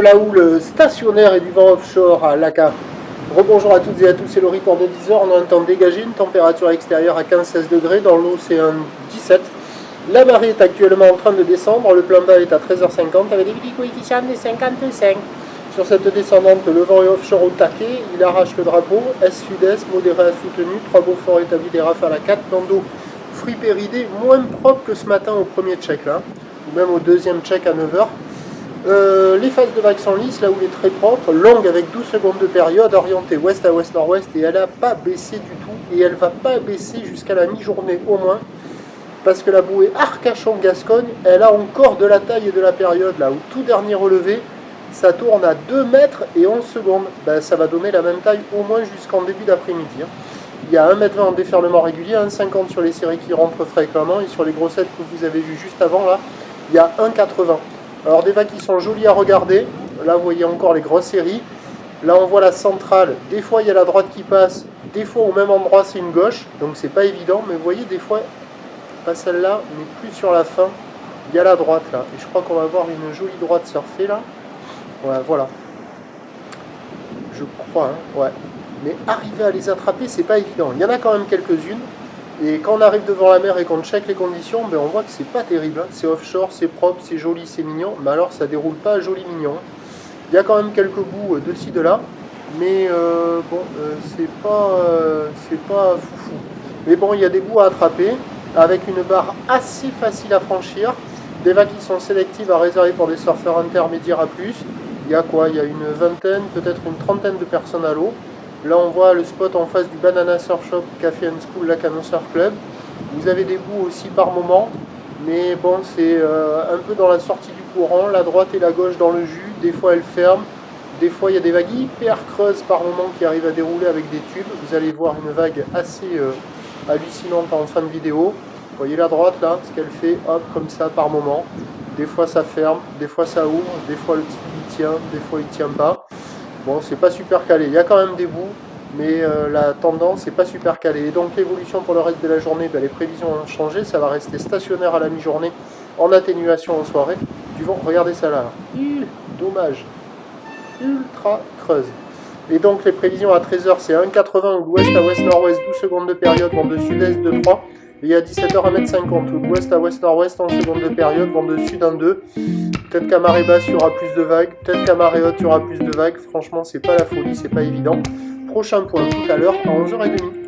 la houle stationnaire et du vent offshore à Laka. Rebonjour à toutes et à tous, c'est le report de 10 heures. On a un temps dégagé, une température extérieure à 15-16 degrés, dans l'eau c'est un 17. La marée est actuellement en train de descendre, le plan bas est à 13h50 avec des coefficients de 55. Sur cette descendante, le vent est offshore au taquet, il arrache le drapeau, est-sud-est, modéré à soutenu, 3 beaux forts établis des rafales à 4, plan d'eau fripé ridé, moins propre que ce matin au premier check là, ou même au deuxième check à 9h. Les phases de vagues sont lisses, la houle est très propre, longue avec 12 secondes de période, orientée ouest à ouest-nord-ouest, et elle n'a pas baissé du tout, et elle ne va pas baisser jusqu'à la mi-journée au moins, parce que la bouée Arcachon-Gascogne, elle a encore de la taille et de la période, là, au tout dernier relevé, ça tourne à 2 mètres et 11 secondes, ça va donner la même taille au moins jusqu'en début d'après-midi. Il y a 1,20 m en déferlement régulier, 1,50 m sur les séries qui rentrent fréquemment, et sur les grossettes que vous avez vues juste avant, là, il y a 1,80 m. Alors des vagues qui sont jolies à regarder, là vous voyez encore les grosses séries, là on voit la centrale, des fois il y a la droite qui passe, des fois au même endroit c'est une gauche, donc c'est pas évident, mais vous voyez des fois, pas celle-là, mais plus sur la fin, il y a la droite là, et je crois qu'on va avoir une jolie droite surfée là, ouais, voilà, je crois, hein, ouais, mais arriver à les attraper c'est pas évident, il y en a quand même quelques-unes. Et quand on arrive devant la mer et qu'on check les conditions, on voit que c'est pas terrible. C'est offshore, c'est propre, c'est joli, c'est mignon. Mais alors ça déroule pas joli mignon. Il y a quand même quelques bouts de ci, de là. Mais c'est pas foufou. Mais bon, il y a des bouts à attraper. Avec une barre assez facile à franchir. Des vagues qui sont sélectives à réserver pour des surfeurs intermédiaires à plus. Il y a quoi? Il y a une vingtaine, peut-être une trentaine de personnes à l'eau. Là, on voit le spot en face du Banana Surf Shop Café and School Lacanau Surf Club. Vous avez des bouts aussi par moment, mais bon, c'est un peu dans la sortie du courant, la droite et la gauche dans le jus. Des fois, elles ferment. Des fois, il y a des vagues hyper creuses par moment qui arrivent à dérouler avec des tubes. Vous allez voir une vague assez hallucinante en fin de vidéo. Vous voyez la droite là, ce qu'elle fait, hop, comme ça par moment. Des fois, ça ferme, des fois, ça ouvre, des fois, le tube il tient, des fois, il tient pas. Bon, c'est pas super calé, il y a quand même des bouts, mais la tendance n'est pas super calée. Et donc l'évolution pour le reste de la journée, les prévisions ont changé, ça va rester stationnaire à la mi-journée, en atténuation en soirée. Du vent, regardez ça là, dommage, ultra creuse. Et donc les prévisions à 13h, c'est 1,80 ou d'ouest à ouest-nord-ouest, 12 secondes de période, vent de sud-est de 3. Et à 17h, 1,50 m ou d'ouest à ouest-nord-ouest, 11 secondes de période, vent de sud 1,2. Peut-être qu'à marée basse, il y aura plus de vagues. Peut-être qu'à marée haute, il y aura plus de vagues. Franchement, c'est pas la folie, c'est pas évident. Prochain point tout à l'heure à 11h30.